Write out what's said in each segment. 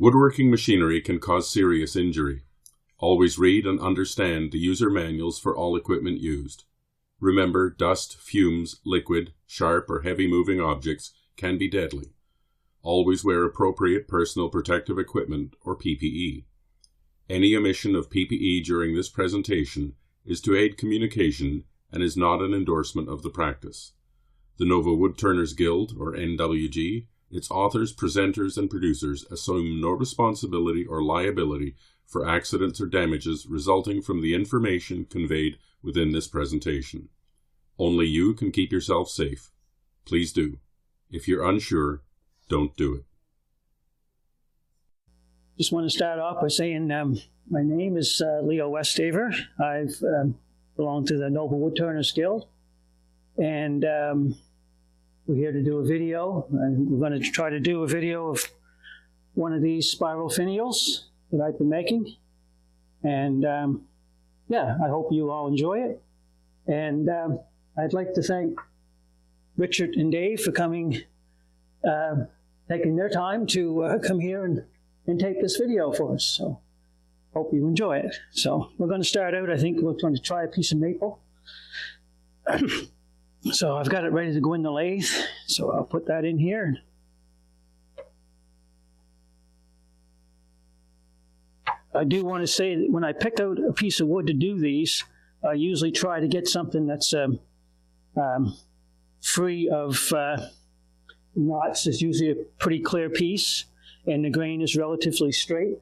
Woodworking machinery can cause serious injury. Always read and understand the user manuals for all equipment used. Remember, dust, fumes, liquid, sharp or heavy moving objects can be deadly. Always wear appropriate personal protective equipment or PPE. Any omission of PPE during this presentation is to aid communication and is not an endorsement of the practice. The Nova Woodturners Guild, or NWG, its authors, presenters, and producers assume no responsibility or liability for accidents or damages resulting from the information conveyed within this presentation. Only you can keep yourself safe. Please do. If you're unsure, don't do it. Just want to start off by saying my name is Leo Westhaver. I've belonged to the Nova Woodturners Guild, and we're here to do a video. And we're going to try to do a video of one of these spiral finials that I've been making. And yeah, I hope you all enjoy it. And I'd like to thank Richard and Dave for coming, taking their time to come here and take this video for us. So hope you enjoy it. So we're going to start out, I think we're going to try a piece of maple. So I've got it ready to go in the lathe. So I'll put that in here. I do want to say that when I pick out a piece of wood to do these, I usually try to get something that's free of knots. It's usually a pretty clear piece, and the grain is relatively straight.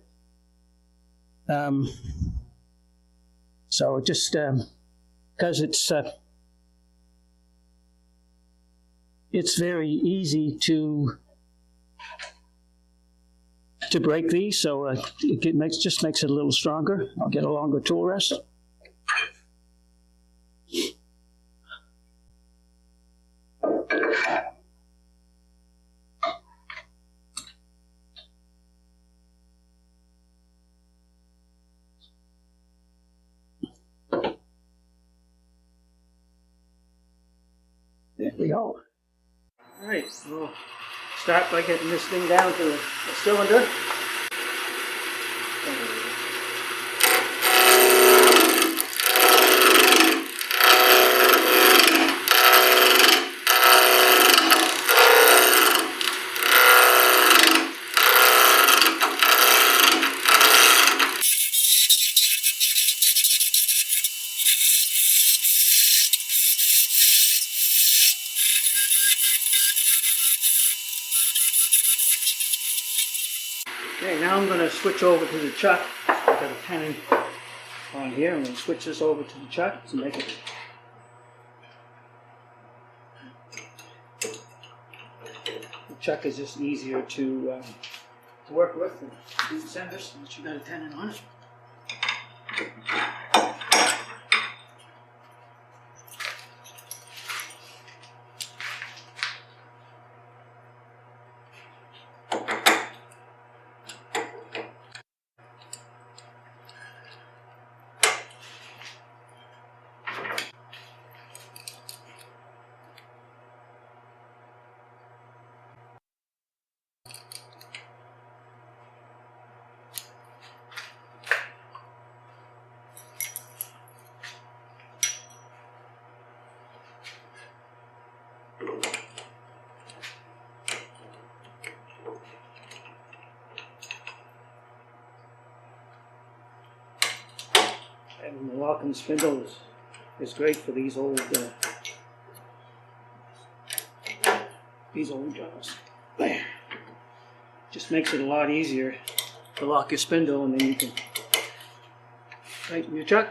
So just because it's very easy to break these, so it just makes it a little stronger. I'll get a longer tool rest. There we go. All right, we'll start by getting this thing down to a cylinder. Okay, now I'm going to switch over to the chuck. I've got a tenon on here. I'm going to switch this over to the chuck to make it. The chuck is just easier to work with than these centers, once you've got a tenon on it. And the locking spindle is great for these old jobs. There. Just makes it a lot easier to lock your spindle, and then you can tighten your chuck.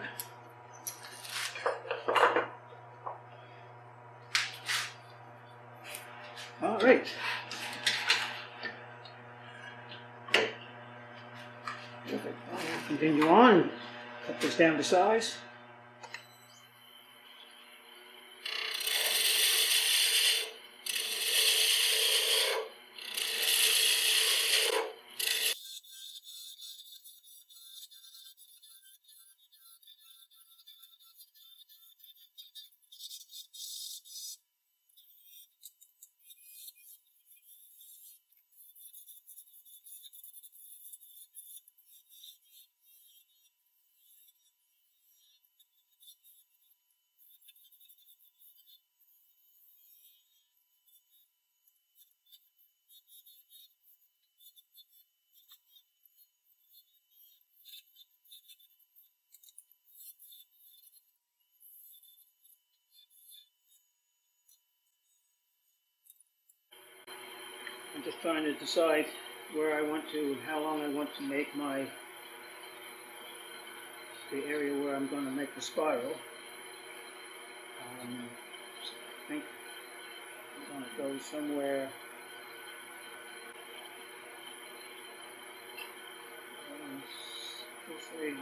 All right. Perfect. I'll continue on. Cut this down to size. I'm just trying to decide where I want to, how long I want to make the area where I'm going to make the spiral. So I think I'm going to go somewhere.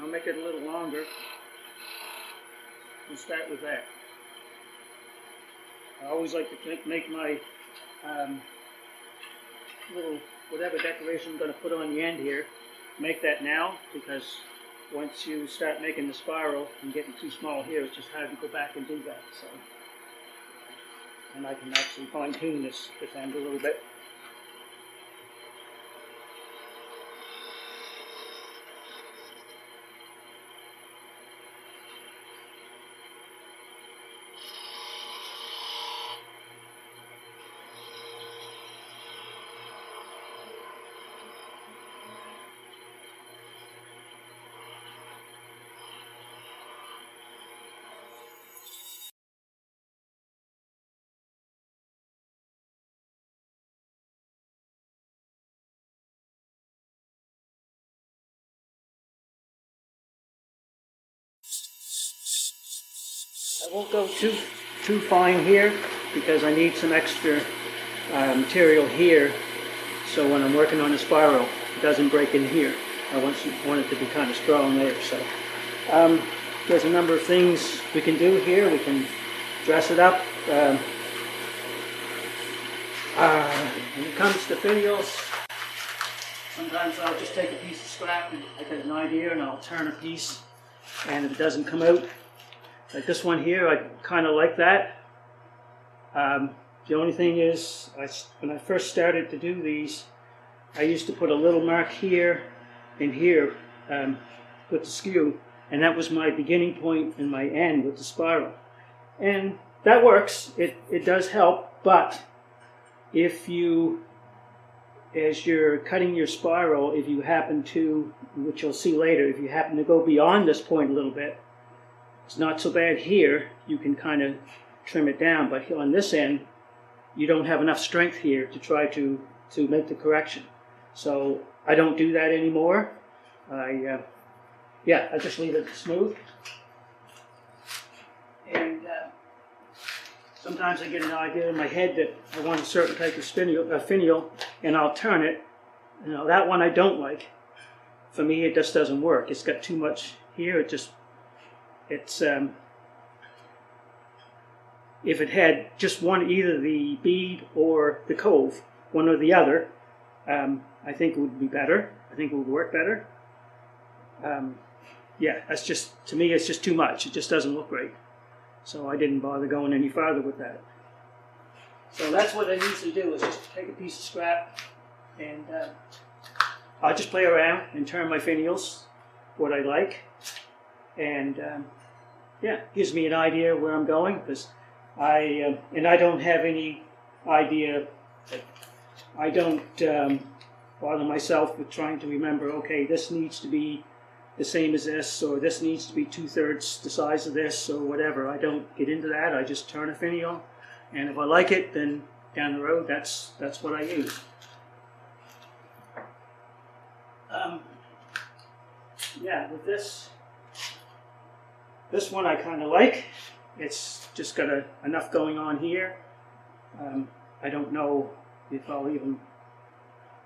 I'll make it a little longer. We'll start with that. I always like to make my little whatever decoration I'm going to put on the end here, make that now, because once you start making the spiral and getting too small here, it's just hard to go back and do that. So, and I can actually fine tune this end a little bit. I won't go too fine here because I need some extra material here, so when I'm working on the spiral, it doesn't break in here. I want it to be kind of strong there. So there's a number of things we can do here. We can dress it up. When it comes to finials, sometimes I'll just take a piece of scrap and I get an idea and I'll turn a piece, and if it doesn't come out, like this one here, I kind of like that. The only thing is, when I first started to do these, I used to put a little mark here and here with the skew, and that was my beginning point and my end with the spiral. And that works, it does help, but if you, as you're cutting your spiral, if you happen to, which you'll see later, if you happen to go beyond this point a little bit, it's not so bad here, you can kind of trim it down, but on this end, you don't have enough strength here to try to make the correction. So I don't do that anymore. I just leave it smooth. And sometimes I get an idea in my head that I want a certain type of finial, and I'll turn it. You know, that one I don't like. For me, it just doesn't work. It's got too much here. If it had just one, either the bead or the cove, one or the other, I think it would be better. I think it would work better. That's just, to me, it's just too much. It just doesn't look great. So I didn't bother going any farther with that. So that's what I usually do, is just take a piece of scrap and I'll just play around and turn my finials, what I like. And gives me an idea where I'm going, because I don't have any idea. I don't bother myself with trying to remember, okay, this needs to be the same as this, or this needs to be 2/3 the size of this, or whatever. I don't get into that. I just turn a finial, and if I like it, then down the road, that's what I use. With this one I kind of like. It's just got enough going on here. I don't know if I'll even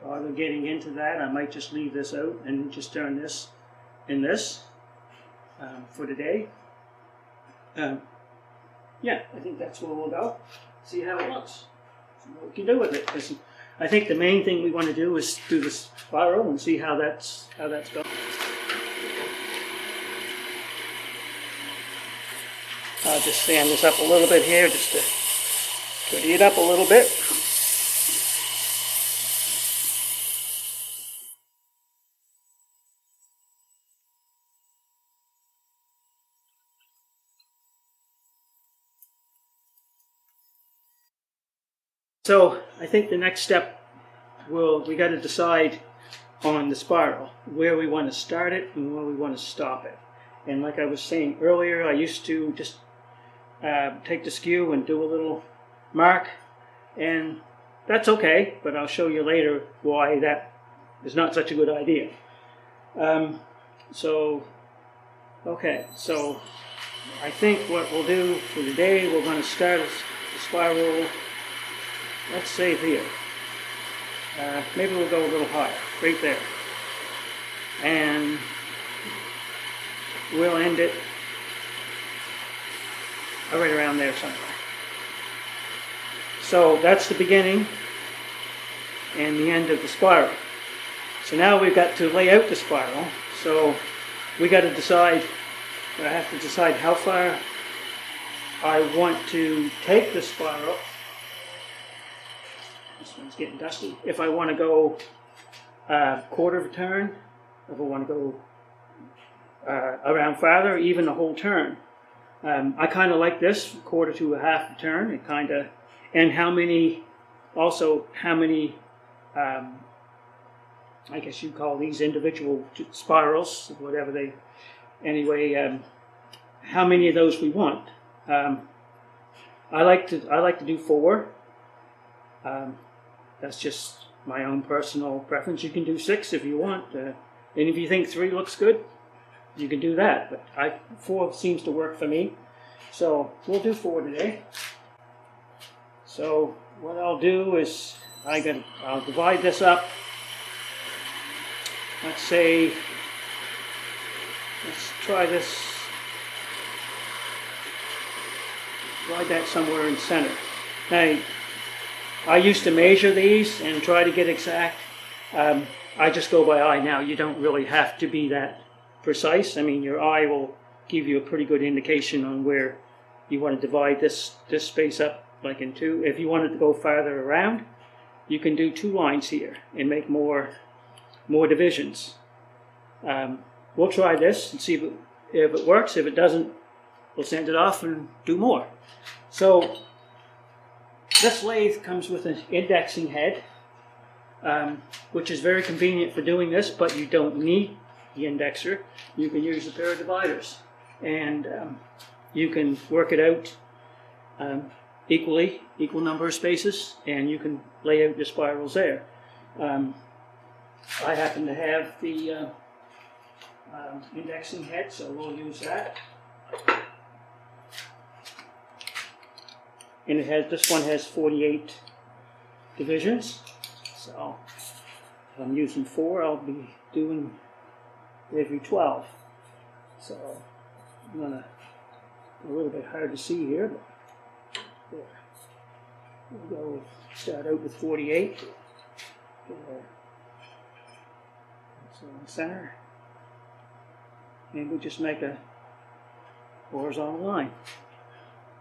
bother getting into that. I might just leave this out and just turn this in this for today. I think that's where we'll go. See how it looks. See what we can do with it. I think the main thing we want to do is do this spiral and see how that's going. I'll just stand this up a little bit here, just to pretty it up a little bit. So I think the next step, we got to decide on the spiral, where we want to start it and where we want to stop it. And like I was saying earlier, I used to just take the skew and do a little mark, and that's okay, but I'll show you later why that is not such a good idea. So I think what we'll do for today, we're going to start a spiral, let's say here. Maybe we'll go a little higher, right there. And we'll end it right around there somewhere. So that's the beginning and the end of the spiral. So now we've got to lay out the spiral. So we got to decide, I have to decide how far I want to take the spiral. This one's getting dusty. If I want to go a quarter of a turn, if I want to go around farther, even the whole turn. I kind of like this, quarter to a half a turn. It kind of, and how many, I guess you call these individual spirals, whatever they, anyway, how many of those we want. I like to do 4. That's just my own personal preference. You can do 6 if you want, and if you think 3 looks good, you can do that. But 4 seems to work for me, so we'll do 4 today. So what I'll do is I'll divide this up. Let's try this. Divide that somewhere in the center. Now, I used to measure these and try to get exact. I just go by eye now. You don't really have to be that precise. I mean, your eye will give you a pretty good indication on where you want to divide this space up, like in 2. If you wanted to go farther around, you can do 2 lines here and make more divisions. We'll try this and see if it works. If it doesn't, we'll send it off and do more. So this lathe comes with an indexing head, which is very convenient for doing this, but you don't need the indexer. You can use a pair of dividers, and you can work it out equal number of spaces, and you can lay out your spirals there. I happen to have the indexing head, so we'll use that. And this one has 48 divisions. So if I'm using 4, I'll be doing every 12. So I'm gonna, a little bit hard to see here, but there. We'll start out with 48. There. So in the center. And we just make a horizontal line.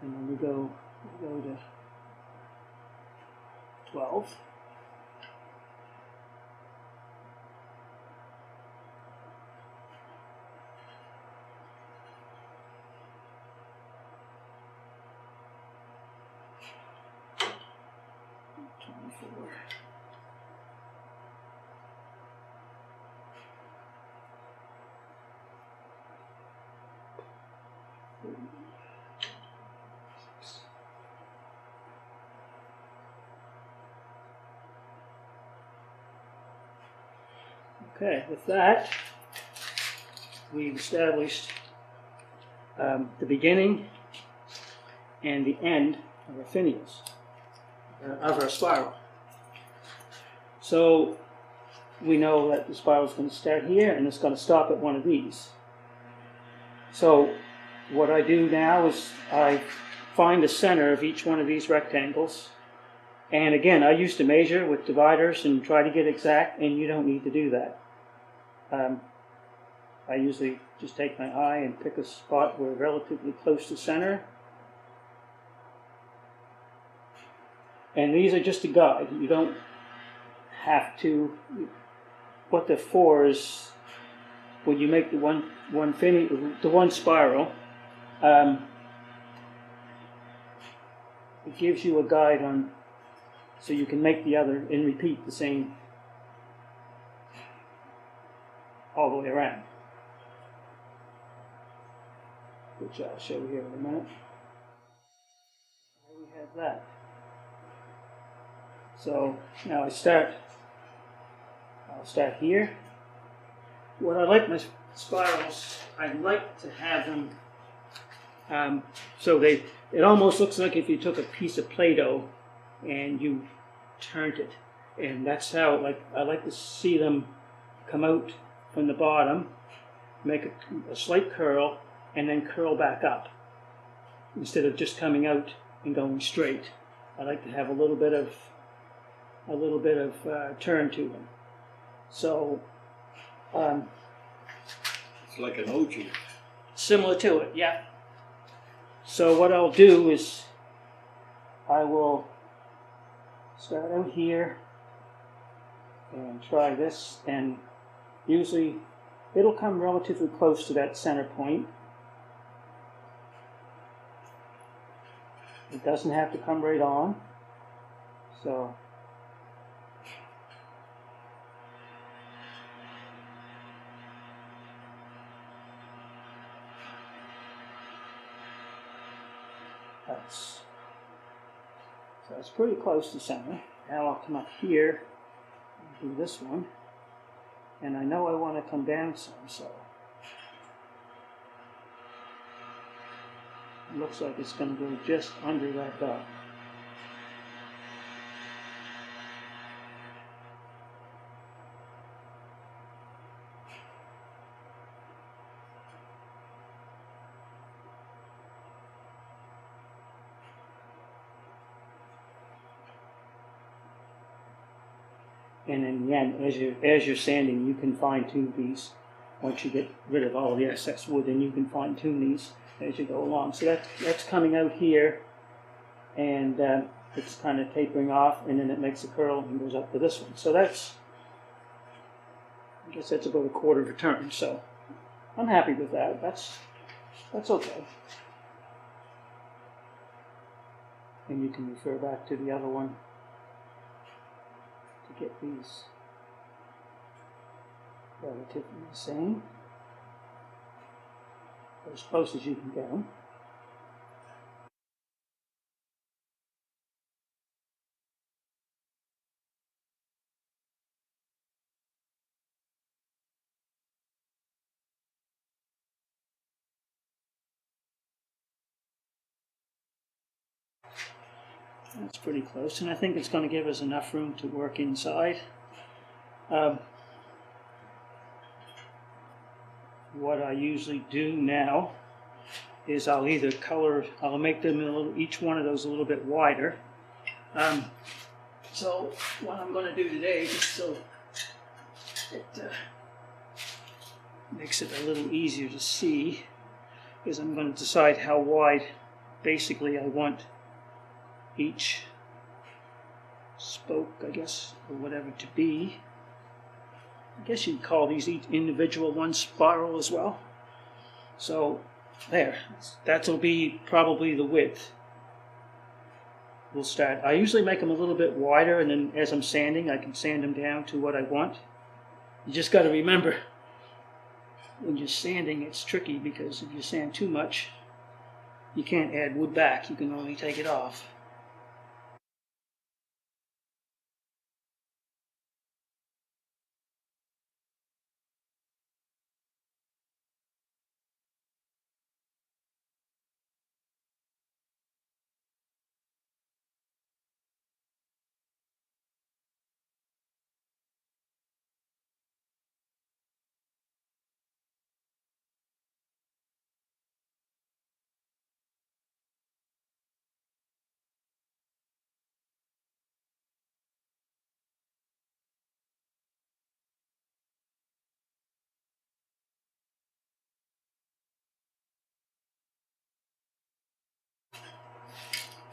And then we go to 12. Okay, with that, we've established the beginning and the end of our finials, of our spiral. So we know that the spiral is going to start here and it's going to stop at one of these. So what I do now is I find the center of each one of these rectangles. And again, I used to measure with dividers and try to get exact, and you don't need to do that. I usually just take my eye and pick a spot where relatively close to center. And these are just a guide. You don't have to. What they're for is when you make the one spiral, it gives you a guide on, so you can make the other and repeat the same all the way around, which I'll show here in a minute. There we have that. So now I'll start here. What I like my spirals, I like to have them so it almost looks like if you took a piece of Play-Doh and you turned it. And that's how I like to see them come out from the bottom, make a slight curl, and then curl back up. Instead of just coming out and going straight. I like to have a little bit of turn to them. So it's like an OG. Similar to it, yeah. So what I'll do is I will start out here and try this, and usually it'll come relatively close to that center point. It doesn't have to come right on. So that's pretty close to center. Now I'll come up here and do this one. And I know I want to come down some, so it looks like it's going to go just under that dot. And in the end, as you're sanding, you can fine-tune these. Once you get rid of all the excess wood, then you can fine-tune these as you go along. So that's coming out here, and it's kind of tapering off, and then it makes a curl and goes up to this one. So I guess that's about a quarter of a turn. So I'm happy with that. That's okay. And you can refer back to the other one to get these relatively the same, or as close as you can get them. That's pretty close, and I think it's going to give us enough room to work inside. What I usually do now is I'll make them each one of those a little bit wider. So what I'm going to do today, just so it makes it a little easier to see, is I'm going to decide how wide basically I want each spoke, I guess, or whatever to be. I guess you'd call these each individual one spiral as well. So there, that'll be probably the width. We'll start. I usually make them a little bit wider, and then as I'm sanding, I can sand them down to what I want. You just got to remember, when you're sanding, it's tricky, because if you sand too much, you can't add wood back. You can only take it off.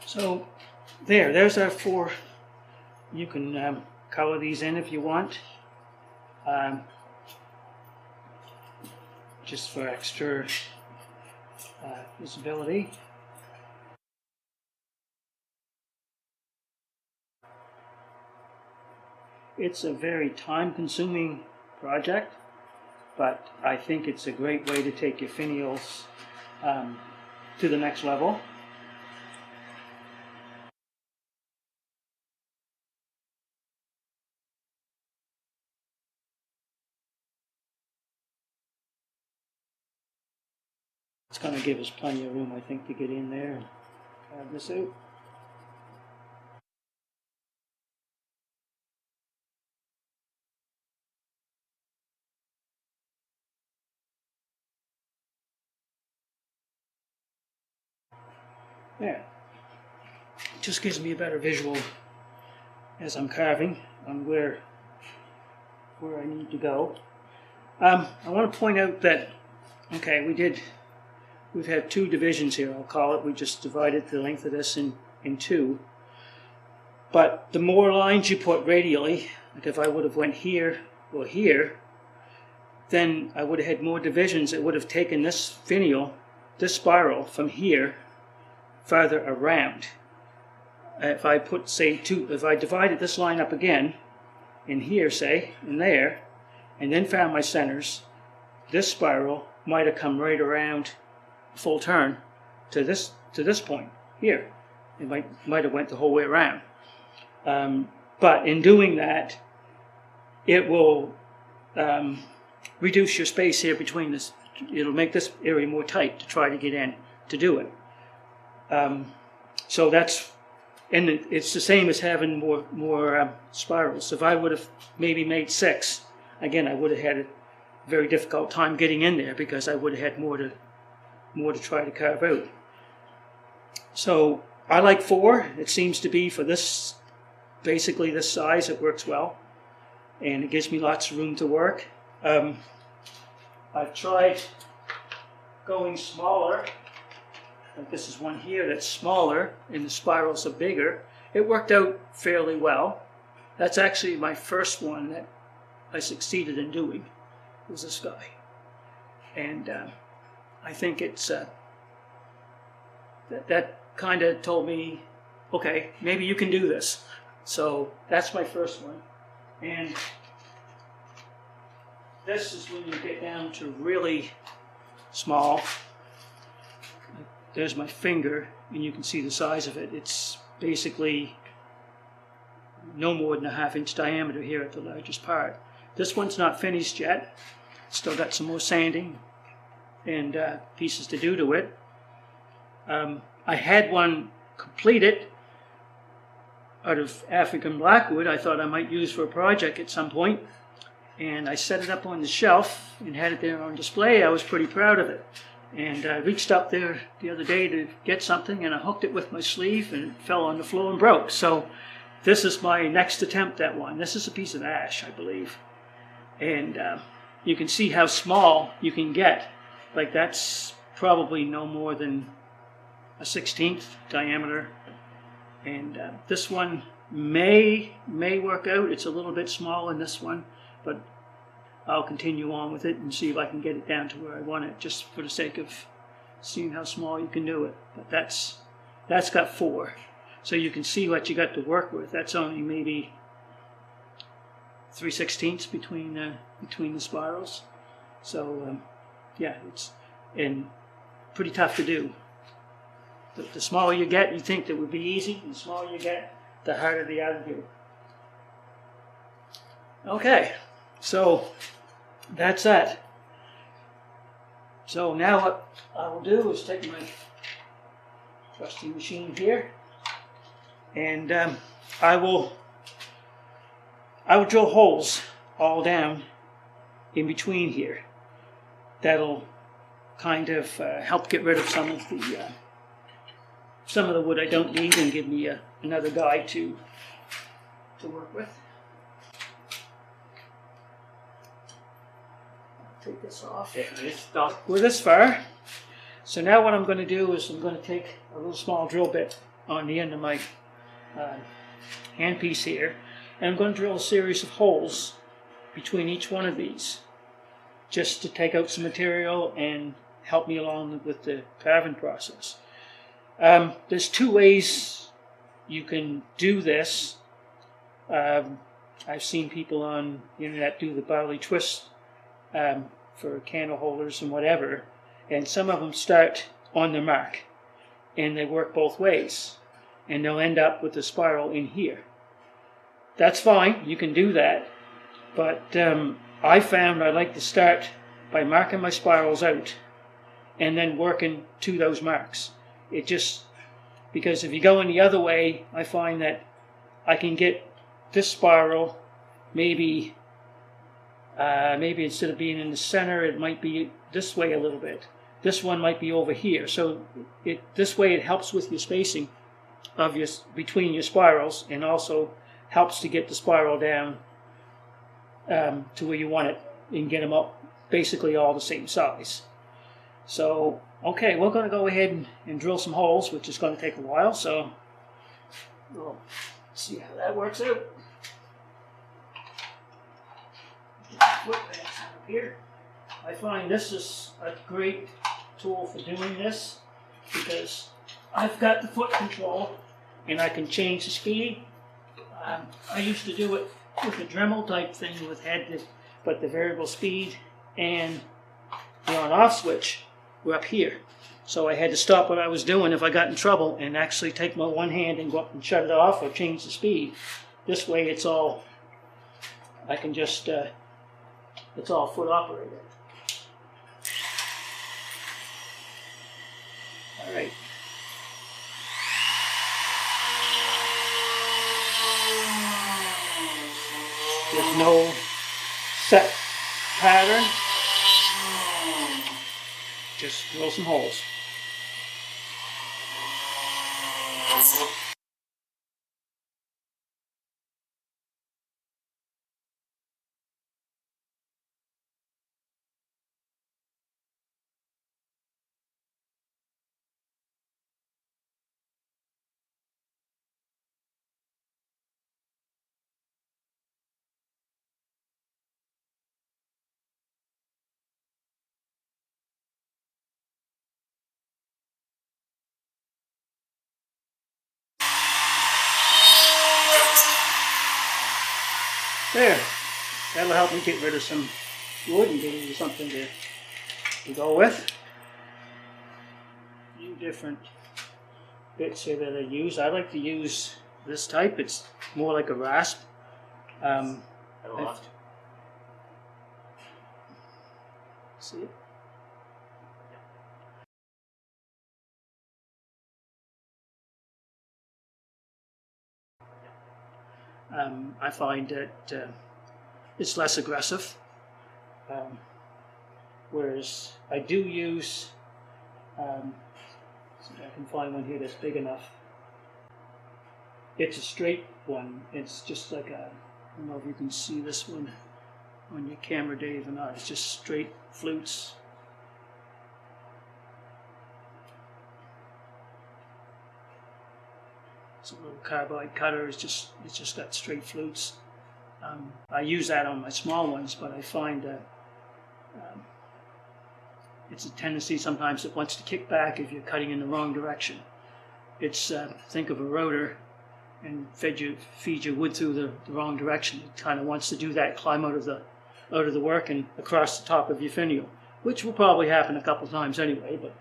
So there's our four. You can color these in if you want, just for extra visibility. It's a very time-consuming project, but I think it's a great way to take your finials to the next level. It's going to give us plenty of room, I think, to get in there and have this out. There. It just gives me a better visual as I'm carving on where I need to go. I want to point out that, okay, we've had two divisions here, I'll call it. We just divided the length of this in two. But the more lines you put radially, like if I would have went here or here, then I would have had more divisions. It would have taken this finial, this spiral from here further around. If I put, say, if I divided this line up again, in here, say, in there, and then found my centers, this spiral might have come right around full turn to this point here. It might have went the whole way around. But in doing that, it will reduce your space here between this. It'll make this area more tight to try to get in to do it. So that's, and it's the same as having more spirals. So if I would have maybe made 6, again, I would have had a very difficult time getting in there because I would have had more to try to carve out. So I like 4. It seems to be for this, basically this size, it works well. And it gives me lots of room to work. I've tried going smaller. Like this is one here that's smaller and the spirals are bigger. It worked out fairly well. That's actually my first one that I succeeded in doing, was this guy. And I think it's that kind of told me, okay, maybe you can do this. So that's my first one. And this is when you get down to really small. There's my finger, and you can see the size of it. It's basically no more than a 1/2 inch diameter here at the largest part. This one's not finished yet. Still got some more sanding and pieces to do to it. I had one completed out of African blackwood I thought I might use for a project at some point. And I set it up on the shelf and had it there on display. I was pretty proud of it. And I reached up there the other day to get something, and I hooked it with my sleeve, and it fell on the floor and broke. So this is my next attempt at one. This is a piece of ash, I believe. And you can see how small you can get. Like that's probably no more than a 1/16 diameter. And this one may work out. It's a little bit small in this one, but I'll continue on with it and see if I can get it down to where I want it, just for the sake of seeing how small you can do it. But that's got 4. So you can see what you got to work with. That's only maybe 3/16 between the spirals. So yeah, it's pretty tough to do. The smaller you get, you think that would be easy. The smaller you get, the harder they are to do. Okay, so that's that. So now what I will do is take my trusty machine here, and I will drill holes all down in between here. That'll kind of help get rid of some of the wood I don't need and give me another guide to work with. Take this off. We're this far. So now what I'm going to do is I'm going to take a little small drill bit on the end of my handpiece here, and I'm going to drill a series of holes between each one of these, just to take out some material and help me along with the carving process. There's 2 ways you can do this. I've seen people on the internet do the barley twist for candle holders and whatever, and some of them start on the mark and they work both ways, and they'll end up with a spiral in here. That's fine, you can do that, but I found I like to start by marking my spirals out and then working to those marks. It just, because if you go in the other way, I find that I can get this spiral, maybe instead of being in the center, it might be this way a little bit. This one might be over here. So this way it helps with your spacing of between your spirals, and also helps to get the spiral down to where you want it and get them up basically all the same size. So, okay, we're going to go ahead and drill some holes, which is going to take a while. So we'll see how that works out. Here, I find this is a great tool for doing this because I've got the foot control and I can change the speed. I used to do it with a Dremel type thing but the variable speed and the on-off switch were up here. So I had to stop what I was doing if I got in trouble and actually take my one hand and go up and shut it off or change the speed. This way it's all, I can just, it's all foot operated. All right. There's no set pattern. Just drill some holes. There, that'll help me get rid of some wood and get into something to go with. A few different bits here that I use. I like to use this type. It's more like a rasp. See it? I find that it's less aggressive, whereas I do use, see if I can find one here that's big enough. It's a straight one. It's just like a, I don't know if you can see this one on your camera, Dave, or not. It's just straight flutes. It's a little carbide cutter. It's just got straight flutes. I use that on my small ones, but I find it's a tendency sometimes it wants to kick back if you're cutting in the wrong direction. It's think of a rotor and feed your wood through the wrong direction. It kind of wants to do that, climb out of the work and across the top of your finial, which will probably happen a couple times anyway. But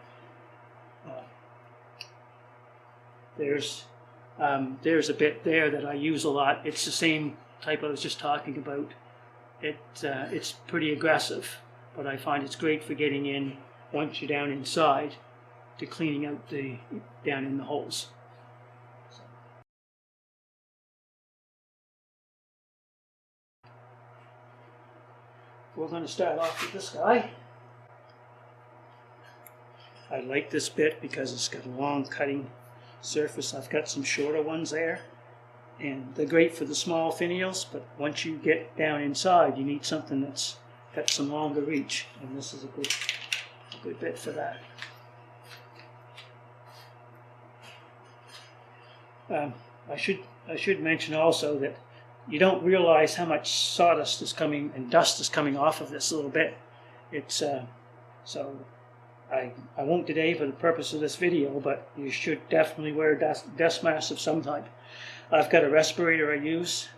there's a bit there that I use a lot. It's the same type I was just talking about. It's pretty aggressive, but I find it's great for getting in once you're down inside to cleaning out down in the holes. We're going to start off with this guy. I like this bit because it's got a long cutting surface. I've got some shorter ones there, and they're great for the small finials, but once you get down inside, you need something that's got some longer reach, and this is a good bit for that. I should mention also that you don't realize how much sawdust is coming and dust is coming off of this little bit. It's so I won't today for the purpose of this video, but you should definitely wear a dust mask of some type. I've got a respirator I use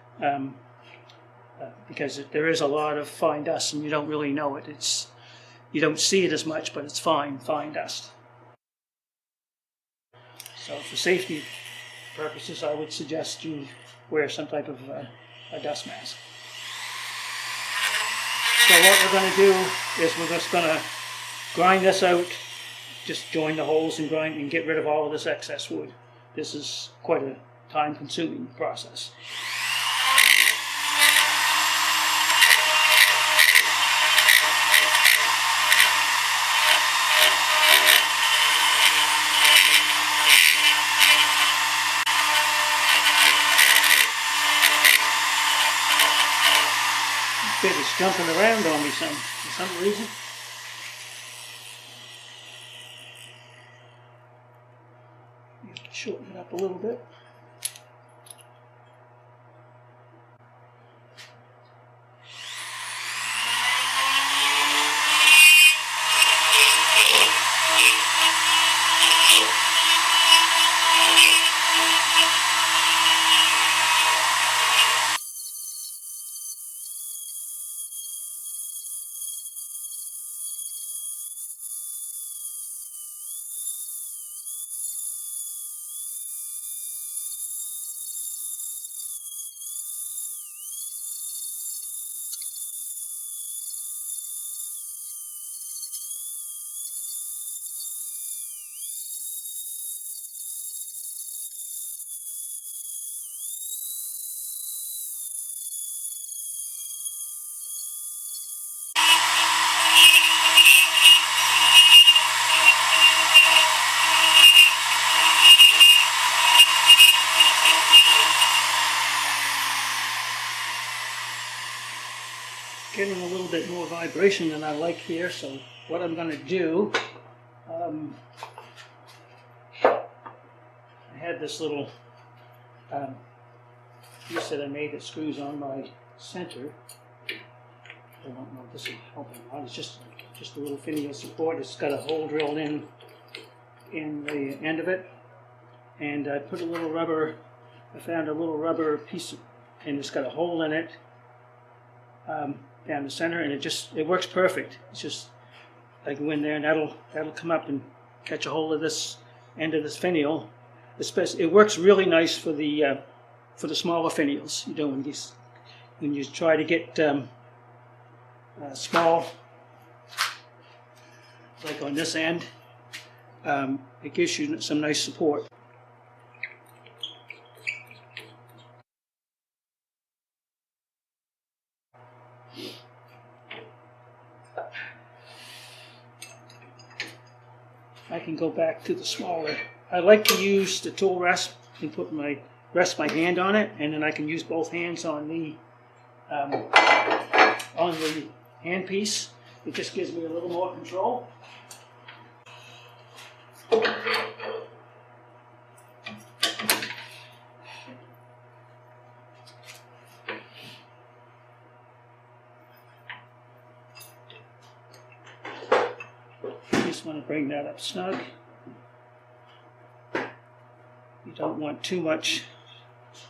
because there is a lot of fine dust and you don't really know it. You don't see it as much, but it's fine dust. So for safety purposes, I would suggest you wear some type of a dust mask. So what we're going to do is we're just going to grind this out just join the holes and grind and get rid of all of this excess wood. This is quite a time-consuming process. Bit is jumping around on me for some reason. Shorten it up a little bit. Getting a little bit more vibration than I like here, so what I'm going to do, I had this little piece that I made that screws on my center. I don't know if this will help or not. It's just a little finial support. It's got a hole drilled in the end of it, and I put a little rubber. I found a little rubber piece, and it's got a hole in it. Down the center, and it works perfect. It's just I go in there and that'll come up and catch a hold of this end of this finial. It works really nice for the smaller finials. You know, when you try to get small, like on this end, it gives you some nice support. I can go back to the smaller. I like to use the tool rest and rest my hand on it, and then I can use both hands on the handpiece. It just gives me a little more control. Just want to bring that up snug. You don't want too much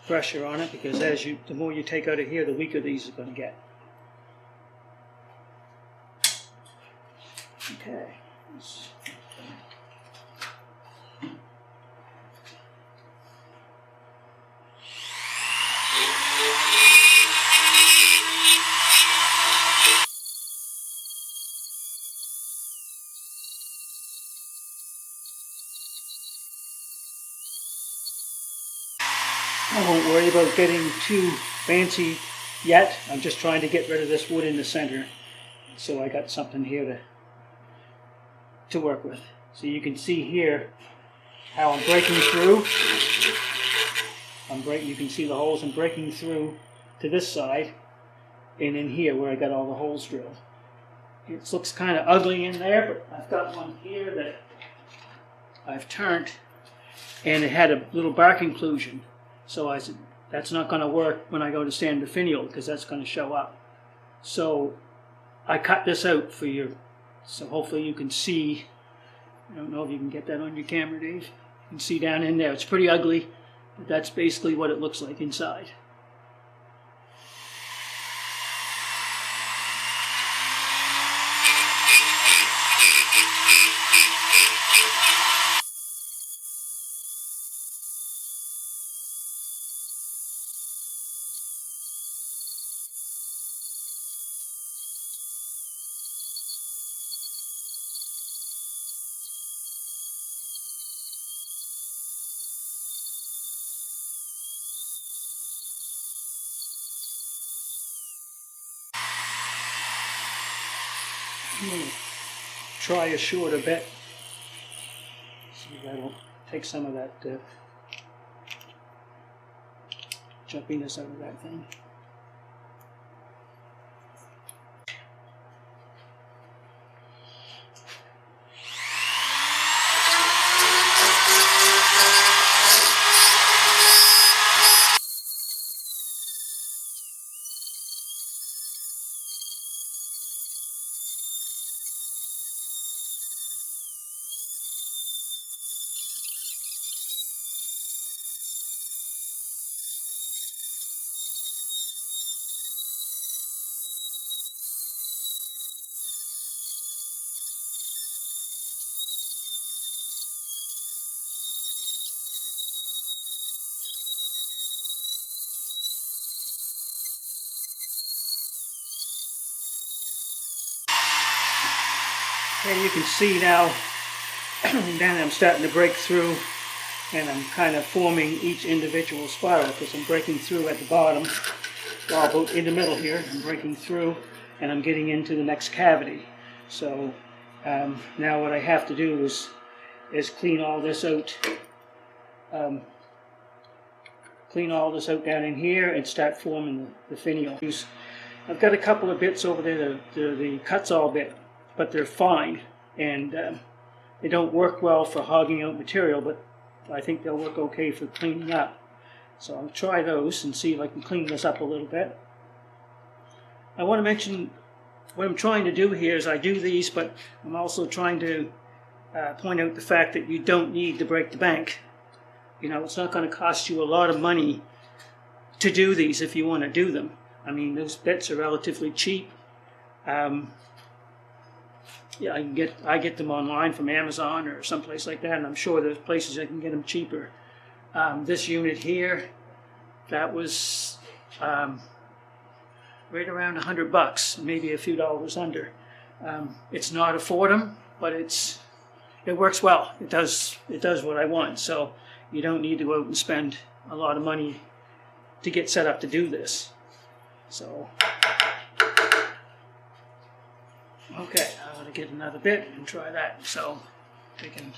pressure on it, because the more you take out of here, the weaker these are going to get. Okay. I won't worry about getting too fancy yet. I'm just trying to get rid of this wood in the center, so I got something here to work with. So you can see here how I'm breaking through. You can see the holes I'm breaking through to this side, and in here where I got all the holes drilled. It looks kind of ugly in there, but I've got one here that I've turned, and it had a little bark inclusion. So I said, that's not going to work when I go to sand the finial, because that's going to show up. So I cut this out for you, so hopefully you can see. I don't know if you can get that on your camera, Dave. You can see down in there. It's pretty ugly, but that's basically what it looks like inside. I'm going to try a shorter bit. See if that'll take some of that jumpiness out of that thing. And you can see now that I'm starting to break through, and I'm kind of forming each individual spiral because I'm breaking through at the bottom, well, about in the middle here. I'm breaking through, and I'm getting into the next cavity. So now what I have to do is clean all this out. Clean all this out down in here and start forming the finial. I've got a couple of bits over there, the cuts all bit, but they're fine, and they don't work well for hogging out material, but I think they'll work okay for cleaning up. So I'll try those and see if I can clean this up a little bit. I want to mention what I'm trying to do here is I do these, but I'm also trying to point out the fact that you don't need to break the bank. You know, it's not going to cost you a lot of money to do these if you want to do them. I mean, those bits are relatively cheap. Yeah, I get them online from Amazon or someplace like that, and I'm sure there's places I can get them cheaper. This unit here, that was right around $100, maybe a few dollars under. It's not a Fordham, but it works well. It does what I want. So you don't need to go out and spend a lot of money to get set up to do this. So. Okay, I'm going to get another bit and try that, so we can...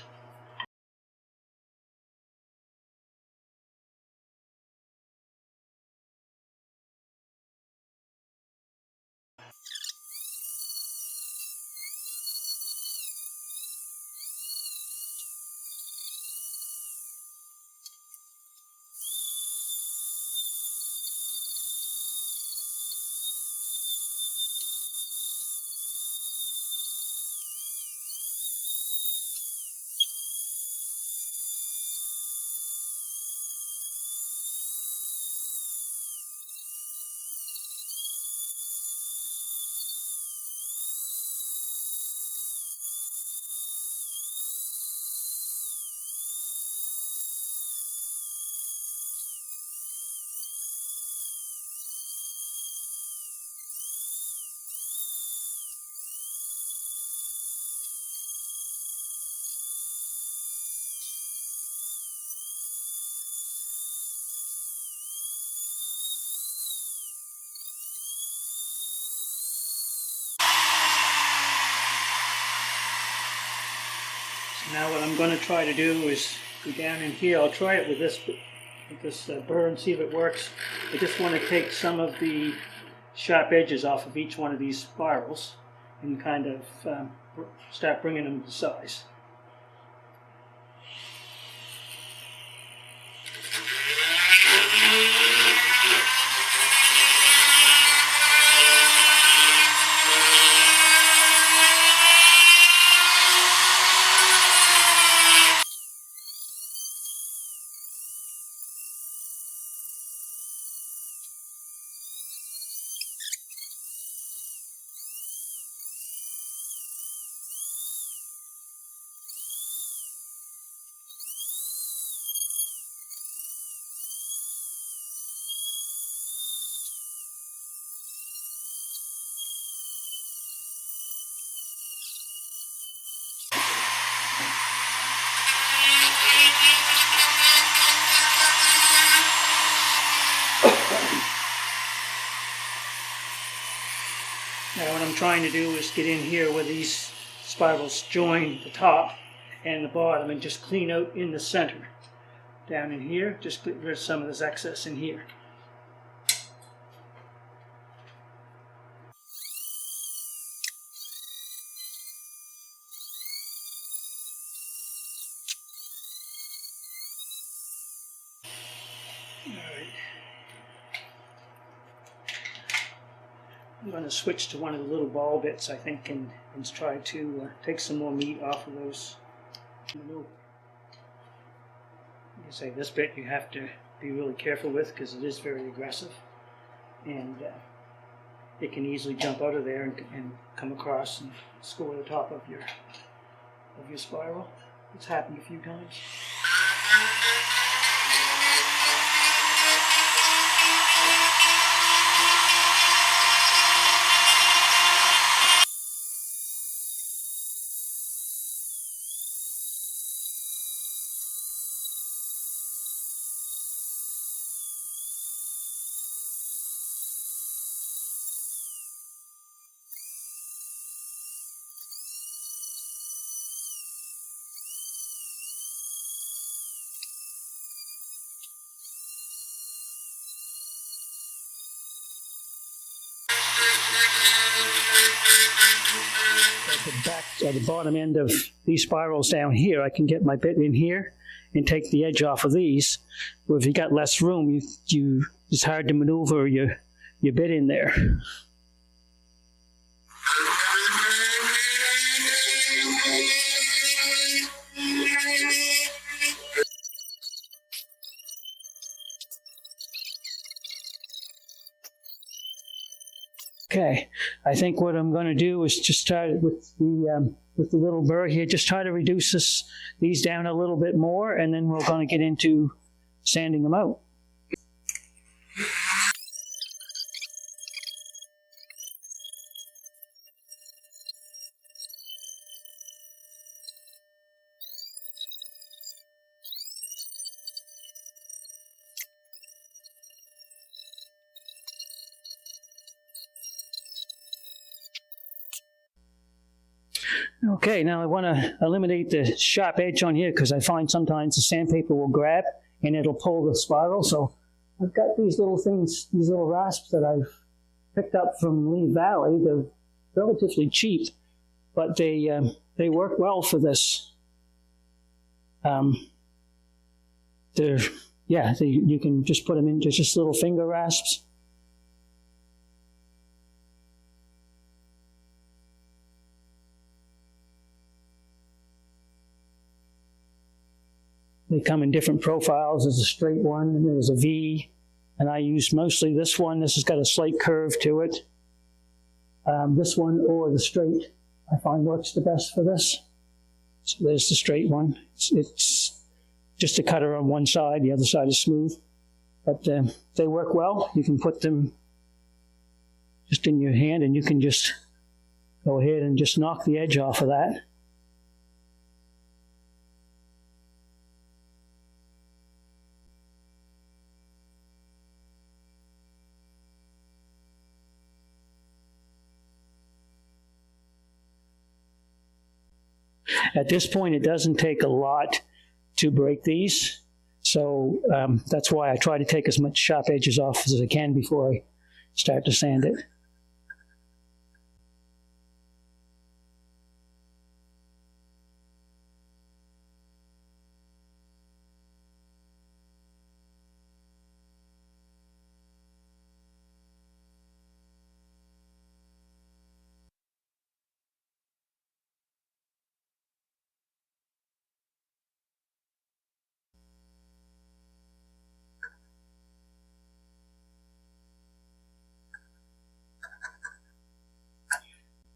Now what I'm going to try to do is go down in here. I'll try it with this burr and see if it works. I just want to take some of the sharp edges off of each one of these spirals and kind of start bringing them to size. I'm trying to do is get in here where these spirals join the top and the bottom and just clean out in the center. Down in here, just get rid of some of this excess in here. I'm going to switch to one of the little ball bits, I think, and try to take some more meat off of those. Like I say, this bit you have to be really careful with because it is very aggressive, and it can easily jump out of there and come across and score the top of your spiral. It's happened a few times. At the bottom end of these spirals down here, I can get my bit in here and take the edge off of these. Where if you got less room, it's hard to maneuver your bit in there. Okay, I think what I'm going to do is just start with the little burr here, just try to reduce these down a little bit more, and then we're going to get into sanding them out. Okay, now I want to eliminate the sharp edge on here because I find sometimes the sandpaper will grab and it'll pull the spiral. So I've got these little things, these little rasps that I've picked up from Lee Valley. They're relatively cheap, but they work well for this. You can just put them into just little finger rasps. They come in different profiles. There's a straight one, and there's a V, and I use mostly this one. This has got a slight curve to it. This one or the straight I find works the best for this. So there's the straight one. It's just a cutter on one side. The other side is smooth. But they work well. You can put them just in your hand, and you can just go ahead and just knock the edge off of that. At this point, it doesn't take a lot to break these, so that's why I try to take as much sharp edges off as I can before I start to sand it.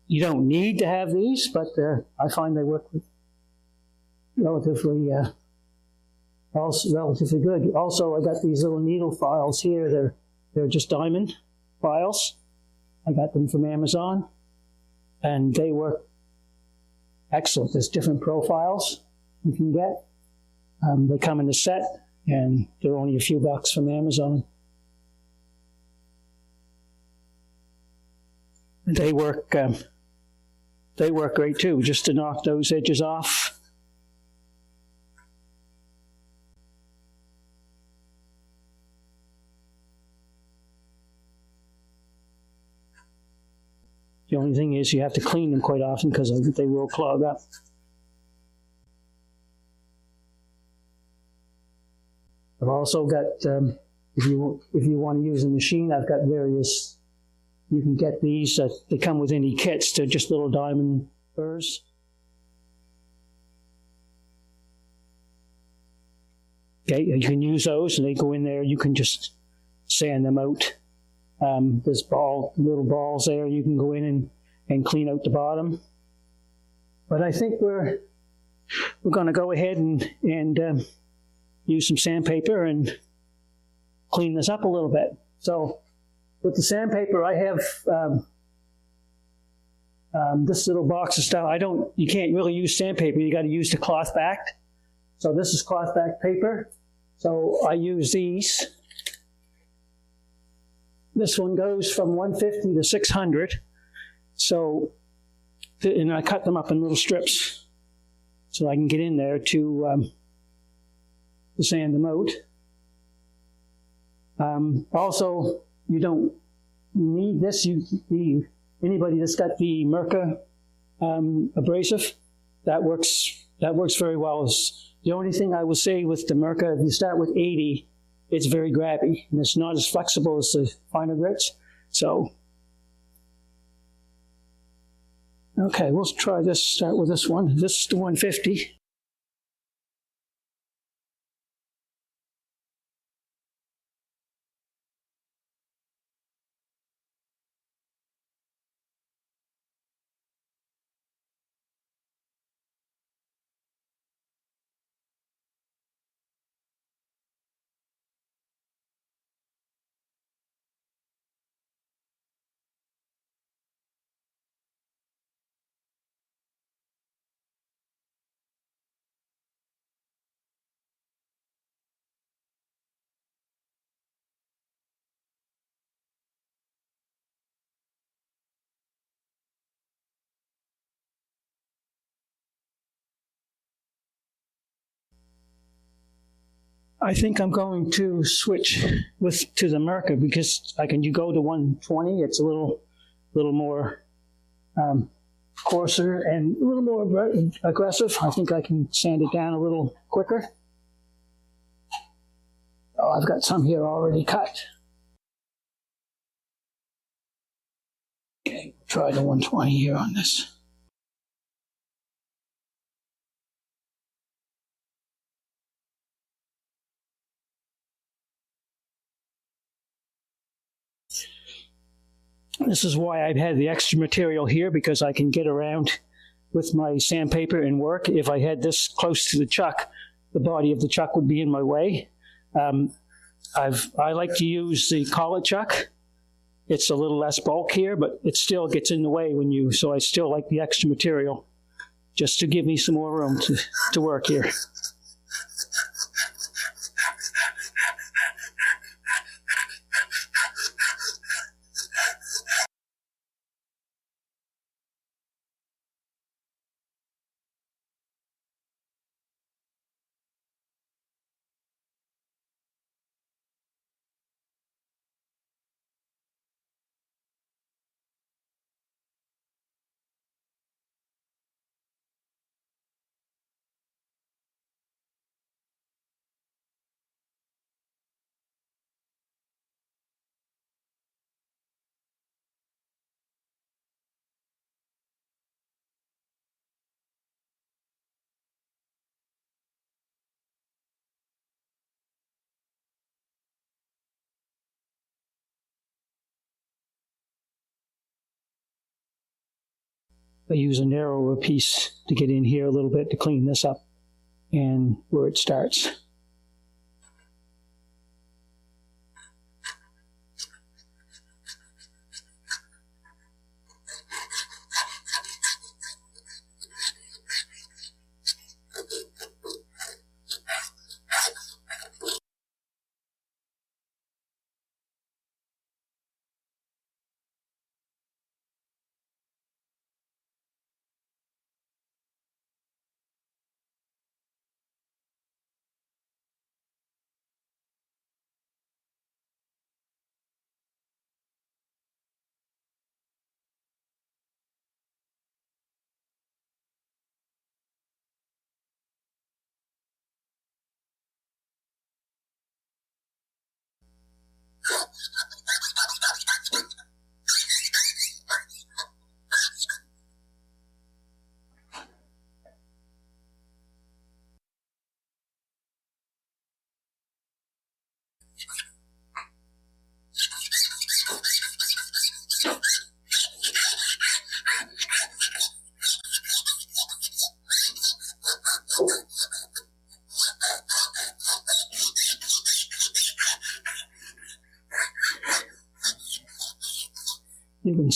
You don't need to have these, but I find they work relatively good. Also, I got these little needle files here. They're just diamond files. I got them from Amazon, and they work excellent. There's different profiles you can get. They come in a set, and they're only a few bucks from Amazon. they work great too, just to knock those edges off. The only thing is you have to clean them quite often because they will clog up. I've also got, if you want to use a machine, I've got various, you can get these, they come with any kits, they're just little diamond burrs. Okay, you can use those and they go in there, you can just sand them out. There's little balls there, you can go in and clean out the bottom. But I think we're going to go ahead and use some sandpaper and clean this up a little bit. So with the sandpaper, I have this little box of stuff. You can't really use sandpaper, you got to use the cloth backed. So this is cloth backed paper. So I use these. This one goes from 150 to 600. So, and I cut them up in little strips so I can get in there to sand them out. Also, you don't need this. Anybody that's got the Mirka abrasive, that works very well. The only thing I will say with the Mirka, if you start with 80, it's very grabby, and it's not as flexible as the finer grits. So, okay, we'll try this, start with this one. This is the 150. I think I'm going to switch to the Mirka because you go to 120. It's a little more coarser and a little more aggressive. I think I can sand it down a little quicker. Oh, I've got some here already cut. Okay, try the 120 here on this. This is why I've had the extra material here, because I can get around with my sandpaper and work. If I had this close to the chuck, the body of the chuck would be in my way. I like to use the collet chuck. It's a little less bulk here, but it still gets in the way so I still like the extra material just to give me some more room to work here. I use a narrower piece to get in here a little bit to clean this up and where it starts.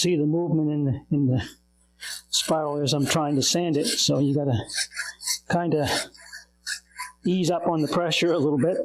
see the movement in the spiral as I'm trying to sand it. So you got to kind of ease up on the pressure a little bit.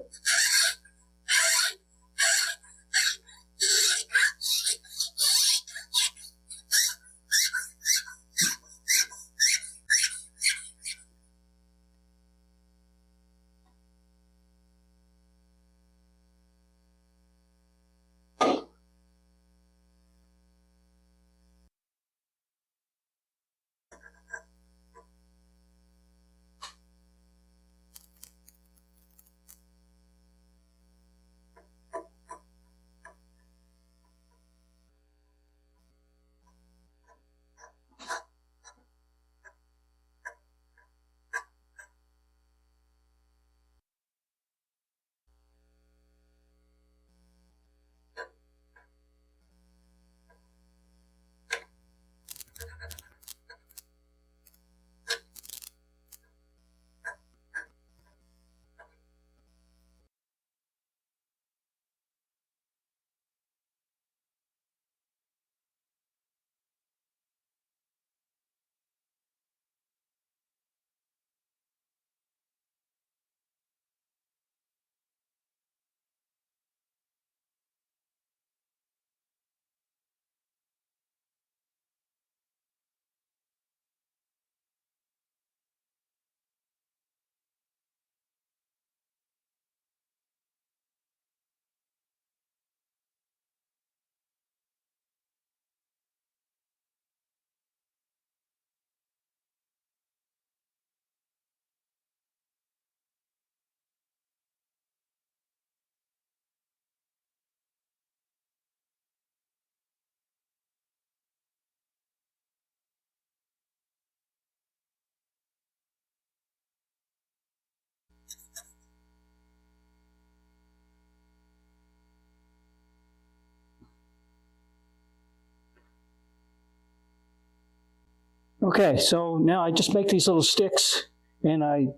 Okay, so now I just make these little sticks, and I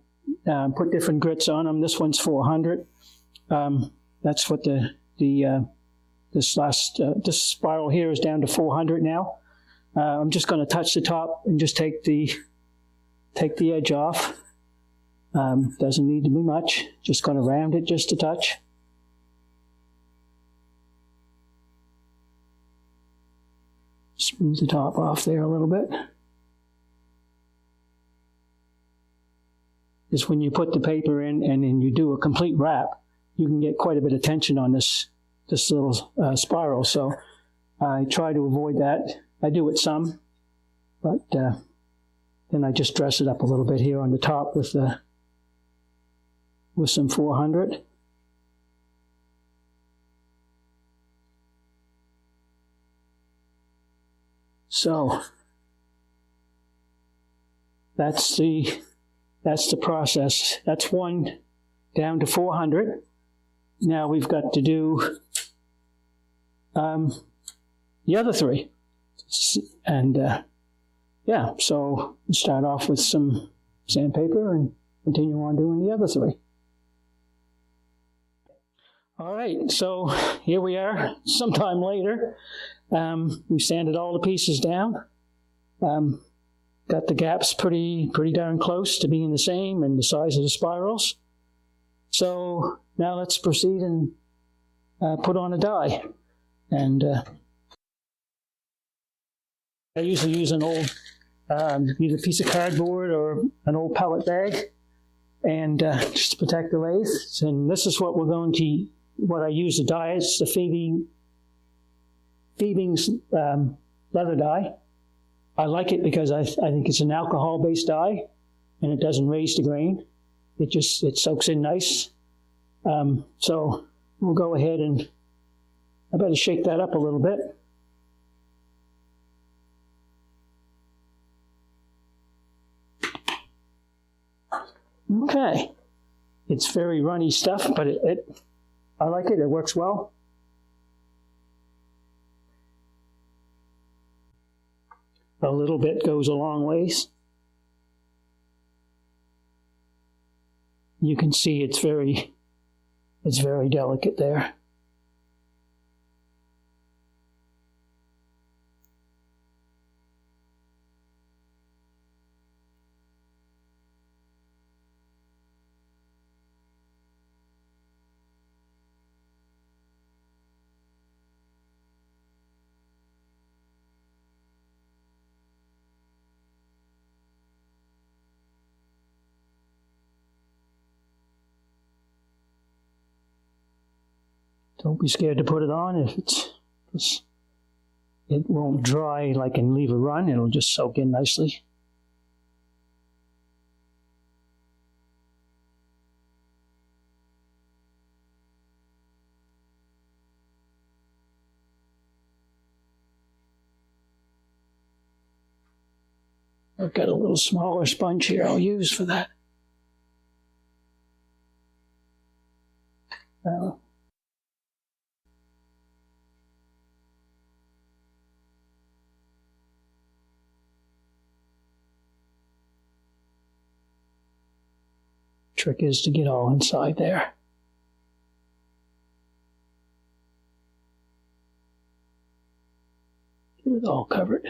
put different grits on them. This one's 400. That's what this spiral here is down to 400 now. I'm just going to touch the top and just take the edge off. Doesn't need to be much. Just going to round it just a touch. Smooth the top off there a little bit. Is when you put the paper in and then you do a complete wrap, you can get quite a bit of tension on this little spiral. So I try to avoid that. I do it some, but then I just dress it up a little bit here on the top with some 400. So that's the process. That's one down to 400. Now we've got to do the other three. And yeah, so we start off with some sandpaper and continue on doing the other three. All right, so here we are sometime later. We sanded all the pieces down. Got the gaps pretty darn close to being the same and the size of the spirals. So now let's proceed and put on a die. And I usually use an old, either a piece of cardboard or an old pellet bag, and just to protect the lathe. And this is what I use to die. It's the Phoebing's leather die. I like it because I think it's an alcohol-based dye, and it doesn't raise the grain. It soaks in nice. So we'll go ahead and I better shake that up a little bit. Okay, it's very runny stuff, but I like it. It works well. A little bit goes a long ways. You can see it's very delicate there. Don't be scared to put it on. If it won't dry like and leave a run. It'll just soak in nicely. I've got a little smaller sponge here I'll use for that. Trick is to get all inside there. Get it all covered.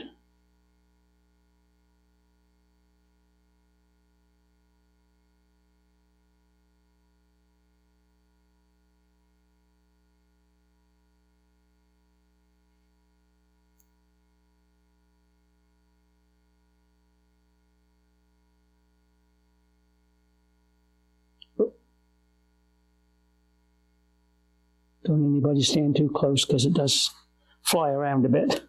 Don't anybody stand too close because it does fly around a bit.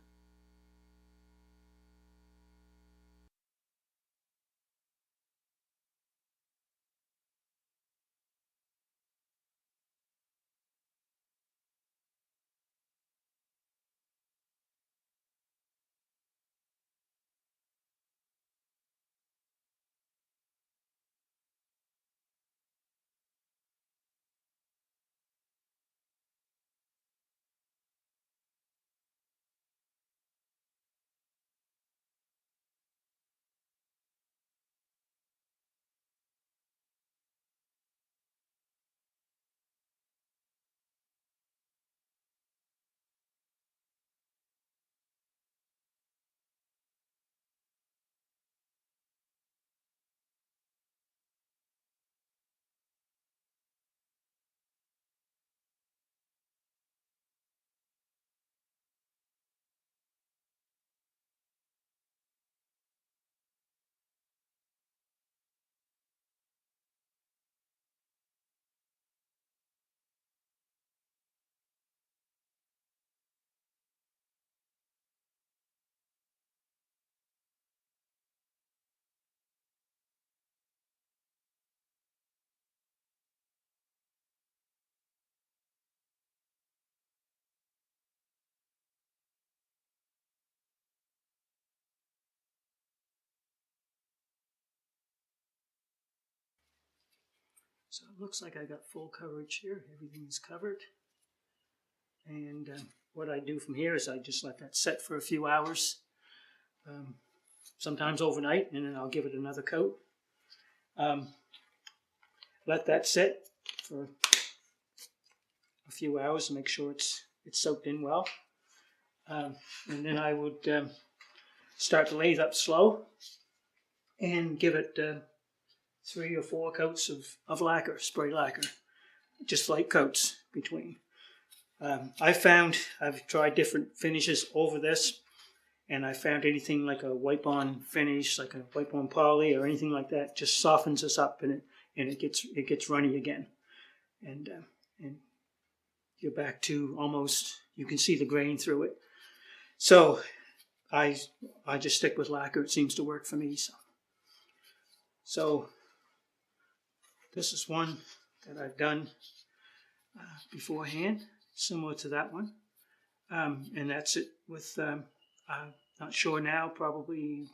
So it looks like I got full coverage here. Everything is covered. And what I do from here is I just let that set for a few hours, sometimes overnight, and then I'll give it another coat. Let that sit for a few hours to make sure it's soaked in well. And then I would start the lathe up slow and give it 3 or 4 coats of lacquer, spray lacquer, just light coats between. I've tried different finishes over this, and I found anything like a wipe-on finish, like a wipe-on poly or anything like that, just softens us up and it gets runny again, and you're back to almost, you can see the grain through it. So I just stick with lacquer. It seems to work for me. So this is one that I've done beforehand, similar to that one. And that's it with, I'm not sure now, probably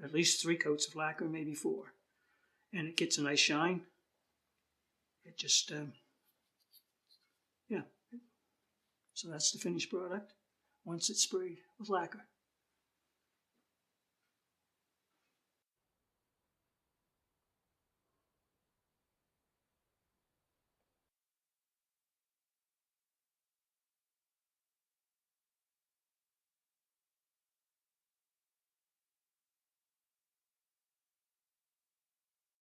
at least 3 coats of lacquer, maybe 4. And it gets a nice shine. It just, yeah. So that's the finished product once it's sprayed with lacquer.